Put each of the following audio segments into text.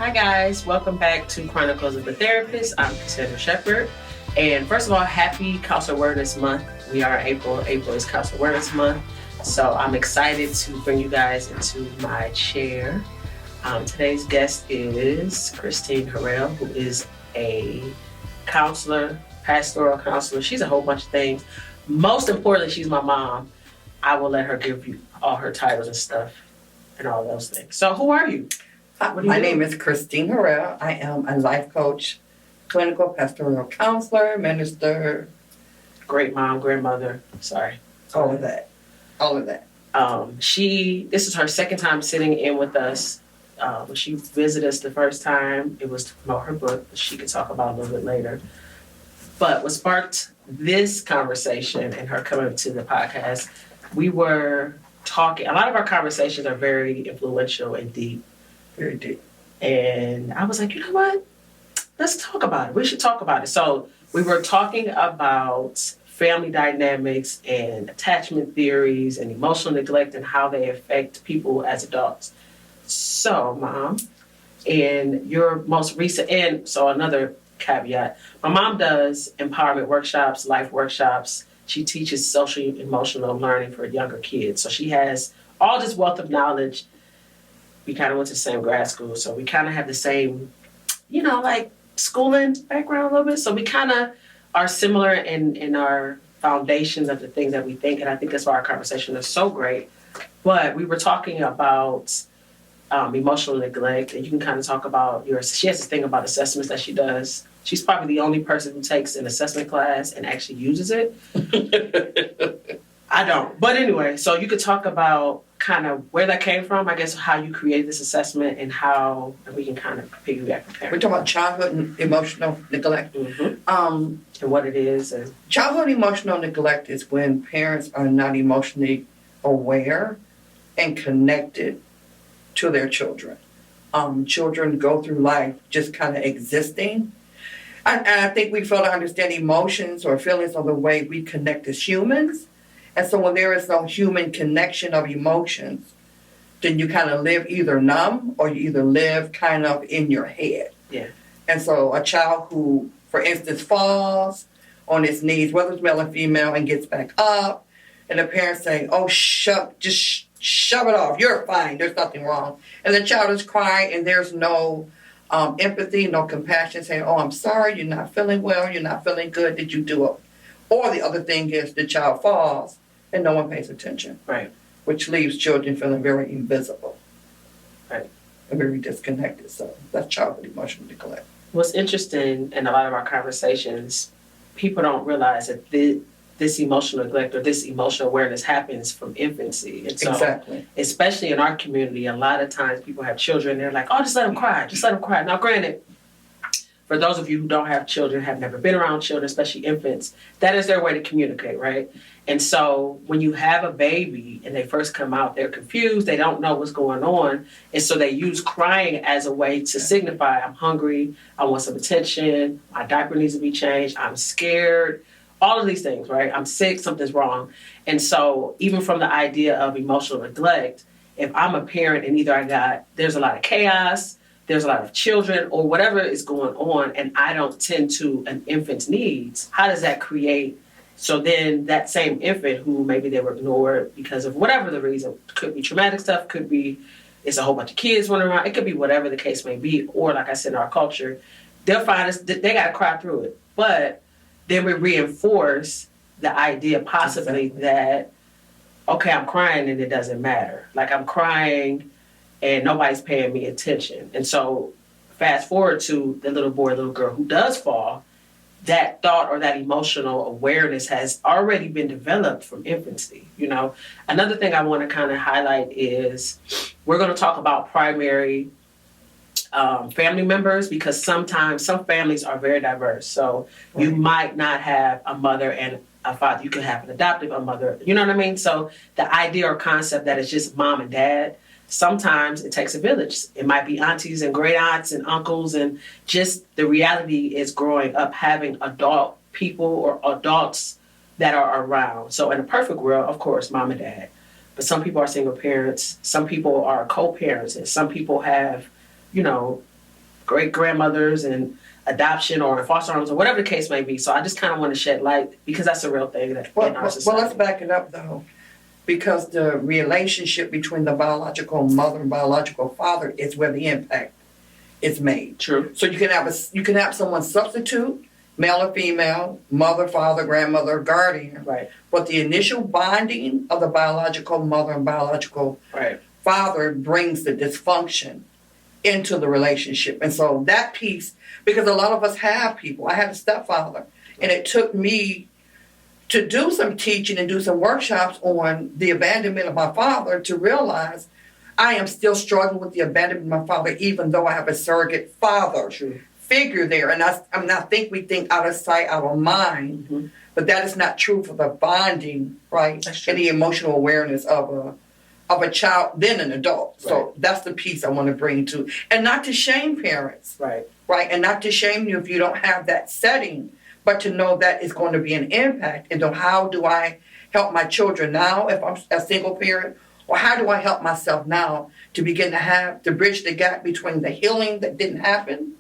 Hi guys, welcome back to Chronicles of the Therapist. I'm Christine Harrell. And first of all, happy Counselor Awareness Month. We are in April. April is Counselor Awareness Month. So I'm excited to bring you guys into my chair. Today's guest is Christine Harrell, who is a counselor, pastoral counselor. She's a whole bunch of things. Most importantly, she's my mom. I will let her give you all her titles and stuff and all those things. So who are you? My name is Christine Harrell. I am a life coach, clinical pastoral counselor, minister. Great mom, grandmother. Sorry. All of that. This is her second time sitting in with us. When she visited us the first time, it was to promote her book, which she could talk about a little bit later. But what sparked this conversation and her coming to the podcast, we were talking. A lot of our conversations are very influential and deep. Very deep. And I was like, you know what? Let's talk about it. We should talk about it. So we were talking about family dynamics and attachment theories and emotional neglect and how they affect people as adults. So, Mom, in your most recent, and so another caveat, my mom does empowerment workshops, life workshops. She teaches social emotional learning for younger kids. So she has all this wealth of knowledge. We kind of went to the same grad school, so we kind of have the same, like schooling background a little bit. So we kind of are similar in our foundations of the things that we think, and I think that's why our conversation is so great. But we were talking about emotional neglect, and you can kind of talk about she has this thing about assessments that she does. She's probably the only person who takes an assessment class and actually uses it. I don't. But anyway, so you could talk about kind of where that came from, I guess how you created this assessment and how we can kind of piggyback from there. We're talking about childhood and emotional neglect. Mm-hmm. And what it is. And childhood emotional neglect is when parents are not emotionally aware and connected to their children. Children go through life just kind of existing. And I think we fail to understand emotions or feelings of the way we connect as humans. And so when there is no human connection of emotions, then you kind of live either numb or you either live kind of in your head. Yeah. And so a child who, for instance, falls on his knees, whether it's male or female, and gets back up, and the parents say, oh, just shove it off. You're fine. There's nothing wrong. And the child is crying and there's no empathy, no compassion, saying, oh, I'm sorry, you're not feeling well, you're not feeling good, did you do it? Or the other thing is the child falls and no one pays attention. Right. Which leaves children feeling very invisible. Right. And very disconnected. So that's childhood emotional neglect. What's interesting in a lot of our conversations, people don't realize that this emotional neglect or this emotional awareness happens from infancy. And so, exactly. Especially in our community, a lot of times people have children, they're like, oh, just let them cry. Just let them cry. Now, granted, for those of you who don't have children, have never been around children, especially infants, that is their way to communicate, right? And so when you have a baby and they first come out, they're confused, they don't know what's going on. And so they use crying as a way to signify, I'm hungry, I want some attention, my diaper needs to be changed, I'm scared, all of these things, right? I'm sick, something's wrong. And so even from the idea of emotional neglect, if I'm a parent and either there's a lot of chaos, there's a lot of children or whatever is going on, and I don't tend to an infant's needs, how does that create? So then that same infant who maybe they were ignored because of whatever the reason, could be traumatic stuff, could be it's a whole bunch of kids running around, it could be whatever the case may be, or like I said, in our culture, they'll find us, they got to cry through it. But then we reinforce the idea possibly that, okay, I'm crying and it doesn't matter. Like I'm crying and nobody's paying me attention. And so fast forward to the little boy, little girl who does fall, that thought or that emotional awareness has already been developed from infancy. Another thing I want to kind of highlight is we're going to talk about primary family members because sometimes some families are very diverse. So you might not have a mother and a father. You could have an adoptive mother. You know what I mean? So the idea or concept that it's just mom and dad, sometimes it takes a village. It might be aunties and great aunts and uncles, and just the reality is growing up having adult people or adults that are around. So in a perfect world, of course, mom and dad. But some people are single parents. Some people are co-parents. And some people have, great grandmothers and adoption or foster homes or whatever the case may be. So I just kind of want to shed light because that's a real thing that in our society. Well, let's back it up though, because the relationship between the biological mother and biological father is where the impact is made. True. So you can have someone substitute, male or female, mother, father, grandmother, guardian. Right. But the initial bonding of the biological mother and biological father brings the dysfunction into the relationship. And so that piece, because a lot of us have people, I had a stepfather, and it took me to do some teaching and do some workshops on the abandonment of my father to realize I am still struggling with the abandonment of my father, even though I have a surrogate father figure there. And I think we think out of sight, out of mind, but that is not true for the bonding, right? And the emotional awareness of a child, then an adult. Right. So that's the piece I want to bring to, and not to shame parents, right? And not to shame you if you don't have that setting, but to know that it's going to be an impact. And so how do I help my children now if I'm a single parent? Or how do I help myself now to begin to bridge the gap between the healing that didn't happen,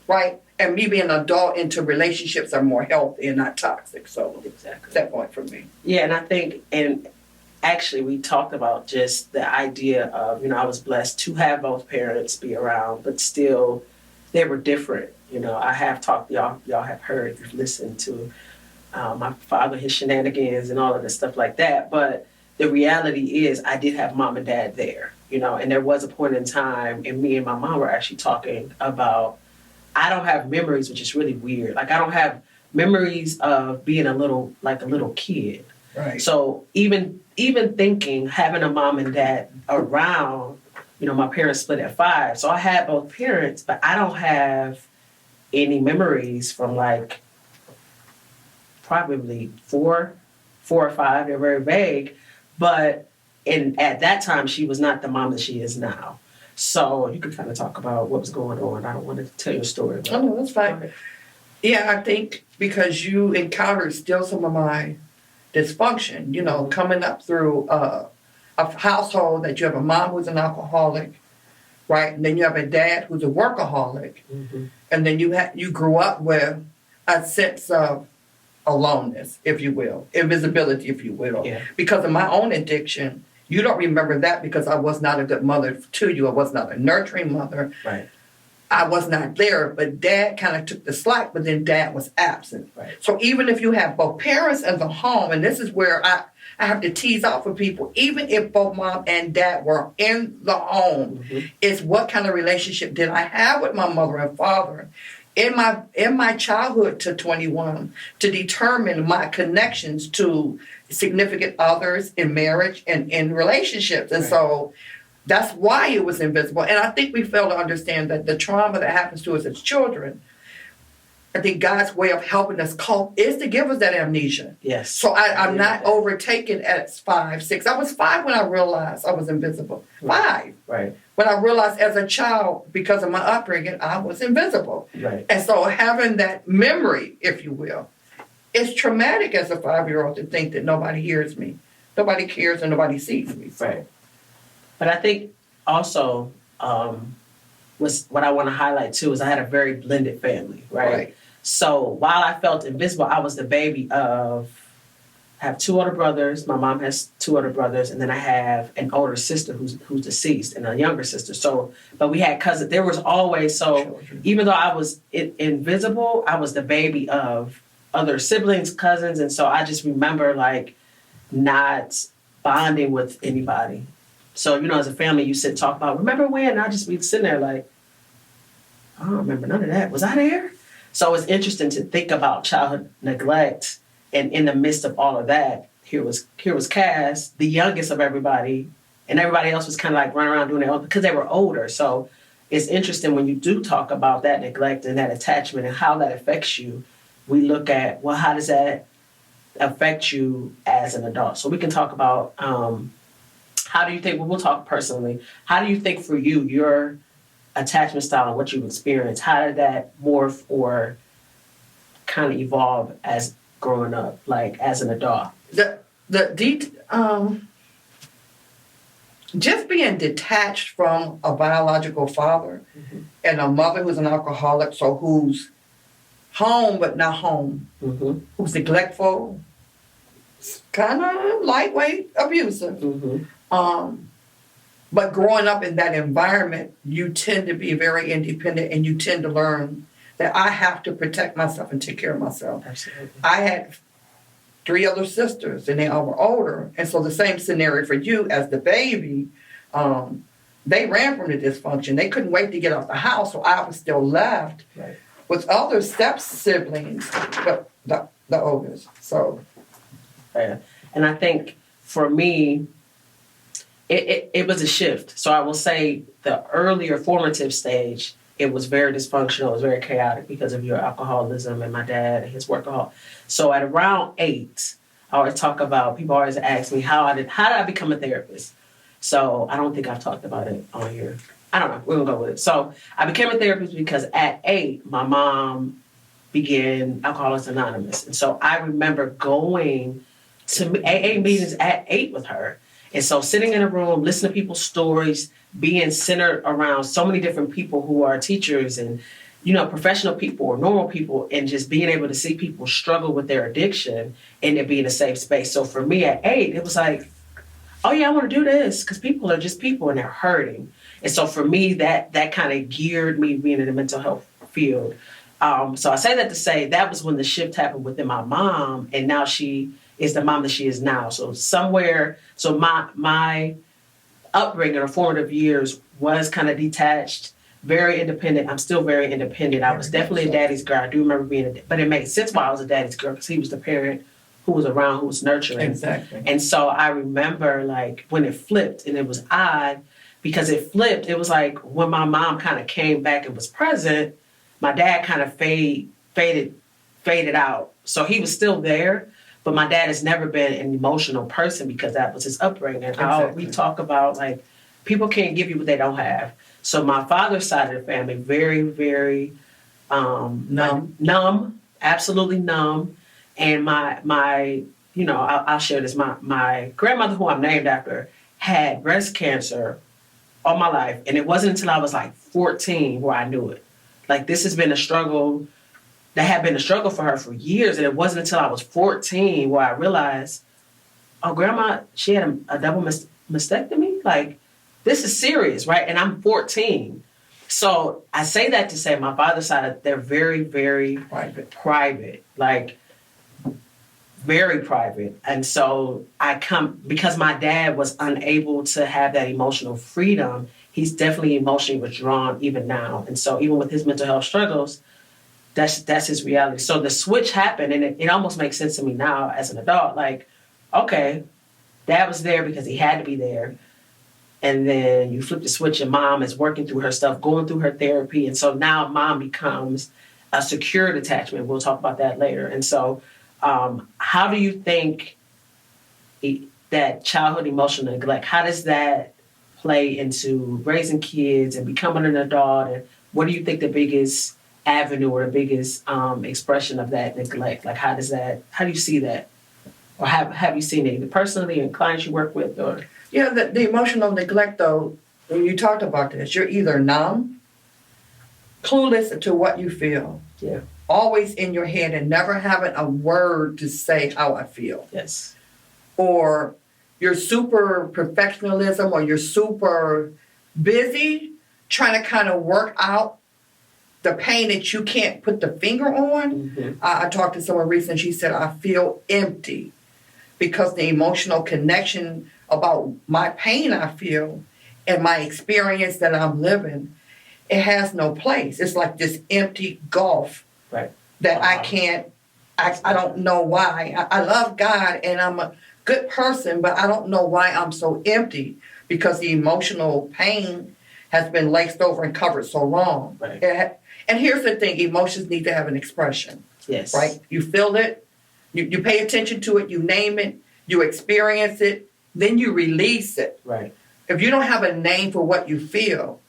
right, and me being an adult into relationships that are more healthy and not toxic. So exactly that point for me. Yeah, and I think, and actually we talked about just the idea of, I was blessed to have both parents be around, but still they were different. I have talked, y'all have heard, if you've listened to my father, his shenanigans and all of this stuff like that, but the reality is I did have mom and dad there, and there was a point in time, and me and my mom were actually talking about, I don't have memories, which is really weird. Like, I don't have memories of being a little kid. Right. So even thinking, having a mom and dad around, my parents split at 5. So I had both parents, but I don't have any memories from like probably 4 or 5. They're very vague. But at that time, she was not the mom that she is now. So you could kind of talk about what was going on. I don't want to tell your story. Oh, no, that's fine. Yeah, I think because you encountered still some of my dysfunction, coming up through a household that you have a mom who's an alcoholic, right? And then you have a dad who's a workaholic. Mm-hmm. And then you grew up with a sense of aloneness, if you will, invisibility, if you will. Yeah. Because of my own addiction, you don't remember that because I was not a good mother to you. I was not a nurturing mother. Right. I was not there, but dad kind of took the slack, but then dad was absent. Right. So even if you have both parents in the home, and this is where I have to tease out for people, even if both mom and dad were in the home, it's what kind of relationship did I have with my mother and father in my childhood to 21 to determine my connections to significant others in marriage and in relationships. And so that's why it was invisible. And I think we fail to understand that the trauma that happens to us as children, I think God's way of helping us cope is to give us that amnesia. Yes. So I'm not overtaken at 5, 6. I was 5 when I realized I was invisible. 5. Right. When I realized as a child, because of my upbringing, I was invisible. Right. And so having that memory, if you will, it's traumatic as a 5-year-old to think that nobody hears me, nobody cares, and nobody sees me. So. Right. But I think also what I want to highlight too is I had a very blended family, right? So while I felt invisible, I was the baby of, I have 2 older brothers. My mom has 2 older brothers, and then I have an older sister who's deceased and a younger sister. So, but we had cousins. There was always, children. Even though I was invisible, I was the baby of other siblings, cousins, and so I just remember like not bonding with anybody. So, as a family, you sit and talk about, remember when? And I just be sitting there like, I don't remember none of that. Was I there? So it's interesting to think about childhood neglect, and in the midst of all of that, here was Cass, the youngest of everybody, and everybody else was kind of like running around doing their own because they were older. So it's interesting when you do talk about that neglect and that attachment and how that affects you. We look at, well, how does that affect you as an adult? So we can talk about how do you think, we'll talk personally, how do you think for you, your attachment style and what you've experienced, how did that morph or kind of evolve as growing up, like as an adult? just being detached from a biological father and a mother who's an alcoholic, so who's home but not home, who's neglectful, kind of lightweight abusive. But growing up in that environment, you tend to be very independent and you tend to learn that I have to protect myself and take care of myself. Absolutely. I had 3 other sisters and they all were older. And so the same scenario for you as the baby, they ran from the dysfunction. They couldn't wait to get out the house, so I was still left with other step siblings, but the oldest. So, and I think for me, it was a shift. So I will say the earlier formative stage, it was very dysfunctional. It was very chaotic because of your alcoholism and my dad and his workaholic. So at around 8, I always talk about, people always ask me how did I become a therapist? So I don't think I've talked about it on here. I don't know. We're going to go with it. So I became a therapist because at 8, my mom began Alcoholics Anonymous. And so I remember going to AA meetings at 8 with her. And so sitting in a room, listening to people's stories, being centered around so many different people who are teachers and, professional people or normal people, and just being able to see people struggle with their addiction and it being a safe space. So for me at 8, it was like, oh yeah, I want to do this because people are just people and they're hurting. And so for me, that kind of geared me being in the mental health field. So I say that to say that was when the shift happened within my mom, and now she is the mom that she is now. So my upbringing or formative years was kind of detached, very independent. I'm still very independent. I was definitely a daddy's girl. I do remember but it made sense why I was a daddy's girl because he was the parent who was around, who was nurturing. Exactly. And so I remember like when it flipped, and it was odd because it flipped. It was like when my mom kind of came back and was present, my dad kind of faded out. So he was still there, but my dad has never been an emotional person because that was his upbringing. Exactly. We talk about like people can't give you what they don't have. So my father's side of the family, very, very numb, absolutely numb. And I'll share this. My grandmother, who I'm named after, had breast cancer all my life. And it wasn't until I was like 14 where I knew it. Like this has been a struggle that had been a struggle for her for years. And it wasn't until I was 14 where I realized, oh, grandma, she had a double mastectomy. Like this is serious, right? And I'm 14. So I say that to say my father's side, they're very, very private, like very private. And so because my dad was unable to have that emotional freedom, he's definitely emotionally withdrawn even now. And so even with his mental health struggles, that's his reality. So the switch happened, and it almost makes sense to me now as an adult. Like, okay, dad was there because he had to be there. And then you flip the switch and mom is working through her stuff, going through her therapy. And so now mom becomes a secured attachment. We'll talk about that later. And so how do you think that childhood emotional neglect, how does that play into raising kids and becoming an adult? And what do you think the biggest avenue or the biggest expression of that neglect? Like how do you see that? Or have you seen it either personally in clients you work with or? Yeah, the emotional neglect, though, when you talked about this, you're either numb, clueless to what you feel, always in your head and never having a word to say how I feel. Yes. Or you're super perfectionism, or you're super busy trying to kind of work out the pain that you can't put the finger on. Mm-hmm. I talked to someone recently, she said, I feel empty because the emotional connection about my pain I feel and my experience that I'm living, it has no place. It's like this empty gulf that I can't, I don't know why. I love God and I'm a good person, but I don't know why I'm so empty because the emotional pain has been laced over and covered so long. Right. And here's the thing, emotions need to have an expression. Yes. Right? You feel it, you pay attention to it, you name it, you experience it, then you release it. Right. If you don't have a name for what you feel,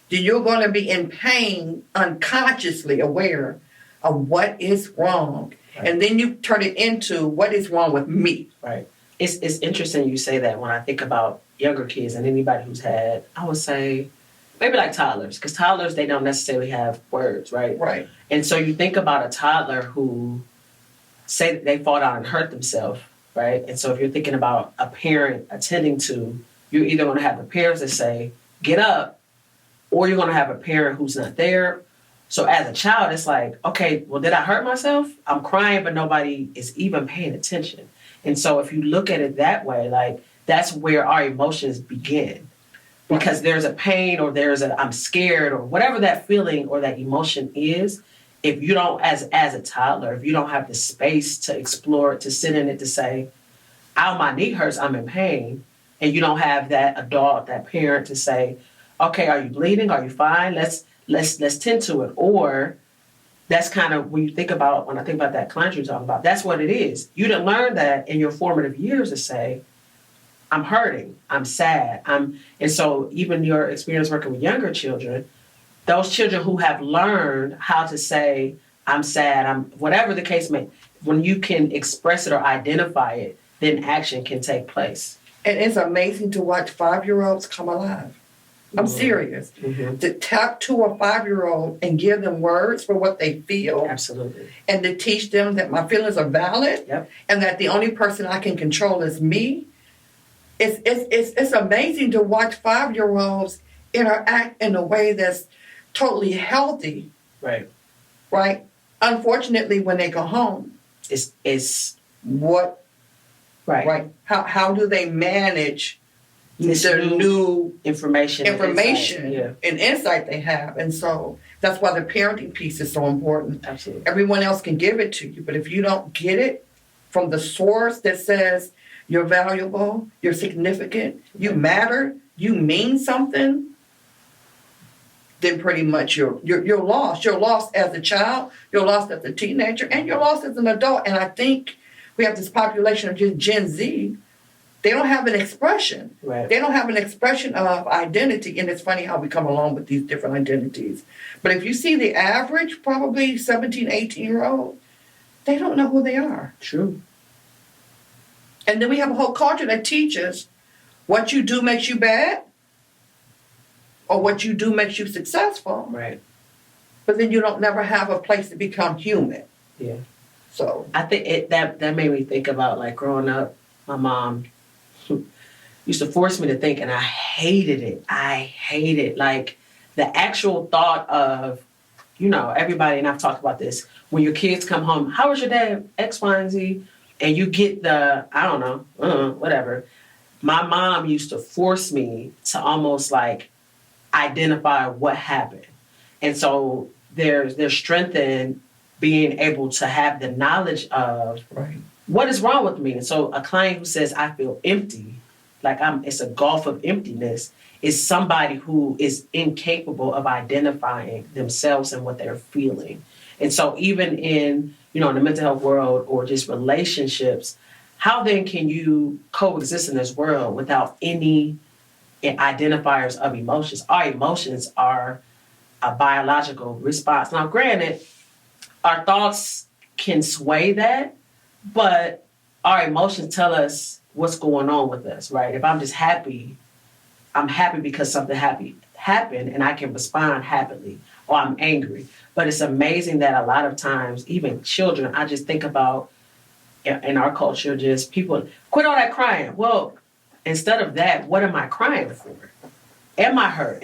then you're going to be in pain, unconsciously aware of what is wrong. Right. And then you turn it into what is wrong with me. Right. It's interesting you say that when I think about younger kids and anybody who's had, I would say, maybe like toddlers, because toddlers, they don't necessarily have words, right? Right. And so you think about a toddler who, say that they fall down and hurt themselves, right? And so if you're thinking about a parent attending to, you're either going to have the parents that say, get up, or you're going to have a parent who's not there. So as a child, it's like, okay, well, did I hurt myself? I'm crying, but nobody is even paying attention. And so if you look at it that way, like, that's where our emotions begin. Because there's a pain or there's a I'm scared or whatever that feeling or that emotion is, if you don't, as a toddler, if you don't have the space to explore it, to sit in it, to say, ow, my knee hurts, I'm in pain, and you don't have that adult, that parent to say, okay, are you bleeding? Are you fine? Let's tend to it. Or that's kind of when I think about that client you're talking about, that's what it is. You didn't learn that in your formative years to say, I'm hurting, I'm sad, and so even your experience working with younger children, those children who have learned how to say, I'm sad, I'm whatever the case may, when you can express it or identify it, then action can take place. And it's amazing to watch 5-year-olds come alive. I'm serious. Mm-hmm. To talk to a 5-year-old and give them words for what they feel. Absolutely. And to teach them that my feelings are valid. Yep. And that the only person I can control is me. It's amazing to watch 5-year-olds interact in a way that's totally healthy. Right. Right? Unfortunately, when they go home, it's what? Right. How do they manage this the new information and insight they have? And so that's why the parenting piece is so important. Absolutely. Everyone else can give it to you, but if you don't get it from the source that says you're valuable, you're significant, you matter, you mean something, then pretty much you're lost. You're lost as a child, you're lost as a teenager, and you're lost as an adult. And I think we have this population of Gen Z. They don't have an expression. Right. They don't have an expression of identity. And it's funny how we come along with these different identities. But if you see the average, probably 17, 18-year-old, they don't know who they are. True. And then we have a whole culture that teaches what you do makes you bad or what you do makes you successful. Right. But then you don't never have a place to become human. Yeah. So I think that made me think about, like, growing up, my mom used to force me to think, and I hated it. I hated, like, the actual thought of, everybody, and I've talked about this, when your kids come home, how was your dad, X, Y, and Z? And you get the, I don't know, whatever. My mom used to force me to almost, like, identify what happened. And so there's strength in being able to have the knowledge of what is wrong with me. And so a client who says, I feel empty, like it's a gulf of emptiness, is somebody who is incapable of identifying themselves and what they're feeling. And so even in, in the mental health world or just relationships, how then can you coexist in this world without any identifiers of emotions? Our emotions are a biological response. Now, granted, our thoughts can sway that, but our emotions tell us what's going on with us, right? If I'm just happy, I'm happy because something happy happened and I can respond happily, or I'm angry. But it's amazing that a lot of times, even children, I just think about in our culture, just people, quit all that crying. Well, instead of that, what am I crying for? Am I hurt?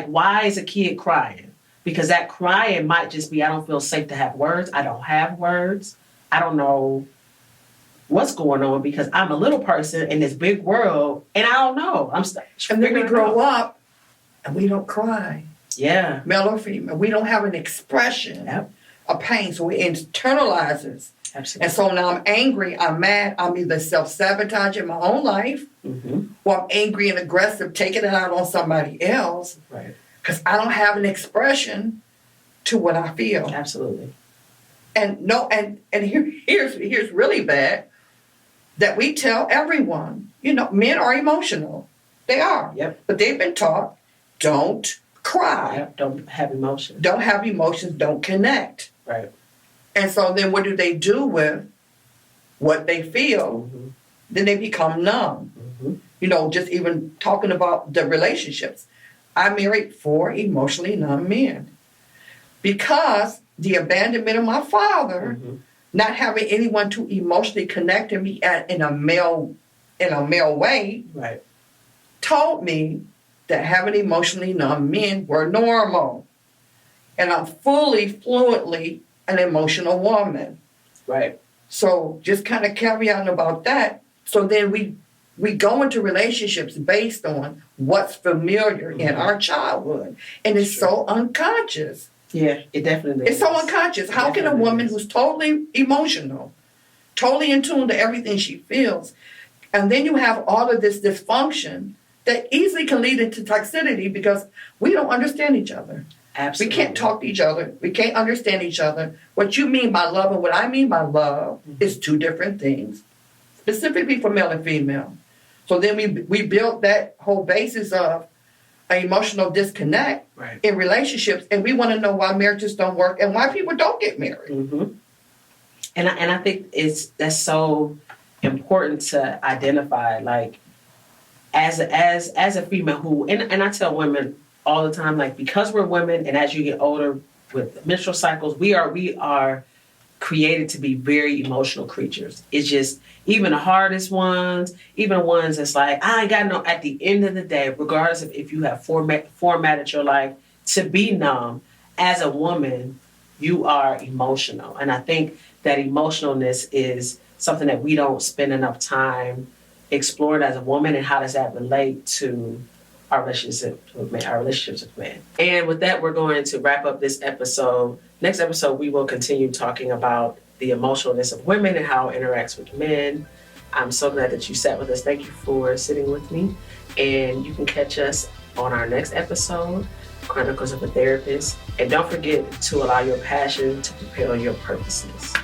Why is a kid crying? Because that crying might just be, I don't feel safe to have words. I don't have words. I don't know what's going on because I'm a little person in this big world and I don't know. And then we grow up and we don't cry. Yeah. Male or female. We don't have an expression of pain. So it internalizes. Absolutely. And so now I'm angry, I'm mad, I'm either self-sabotaging my own life or I'm angry and aggressive, taking it out on somebody else. Right. Because I don't have an expression to what I feel. Absolutely. And here's really bad that we tell everyone, men are emotional. They are. Yep. But they've been taught, don't cry. Yep. Don't have emotions. Don't have emotions, don't connect. Right. And so then what do they do with what they feel? then they become numb. Mhm. You know, just even talking about the relationships. I married 4 emotionally numb men because the abandonment of my father, Mhm. not having anyone to emotionally connect to me in a male way, Right. told me that having emotionally numb men were normal. And I'm fluently an emotional woman. Right. So just kind of caveat about that. So then we go into relationships based on what's familiar in our childhood. And it's so unconscious. Yeah, it definitely It's is. so unconscious. How can a Definitely woman is. who's totally emotional, totally in tune to everything she feels, and then you have all of this dysfunction that easily can lead into toxicity because we don't understand each other. Absolutely. We can't talk to each other. We can't understand each other. What you mean by love and what I mean by love is 2 different things, specifically for male and female. So then we built that whole basis of an emotional disconnect Right. in relationships, and we want to know why marriages don't work and why people don't get married. Mm-hmm. And I think that's so important to identify, like as a female who, and I tell women all the time, like, because we're women and as you get older with menstrual cycles, we are created to be very emotional creatures. It's just, even the hardest ones, even ones that's like, I ain't got no, at the end of the day, regardless of if you have formatted your life to be numb, as a woman, you are emotional. And I think that emotionalness is something that we don't spend enough time exploring as a woman, and how does that relate to our relationships with men. And with that, we're going to wrap up this episode. Next episode, we will continue talking about the emotionalness of women and how it interacts with men. I'm so glad that you sat with us. Thank you for sitting with me. And you can catch us on our next episode, Chronicles of a Therapist. And don't forget to allow your passion to propel your purposes.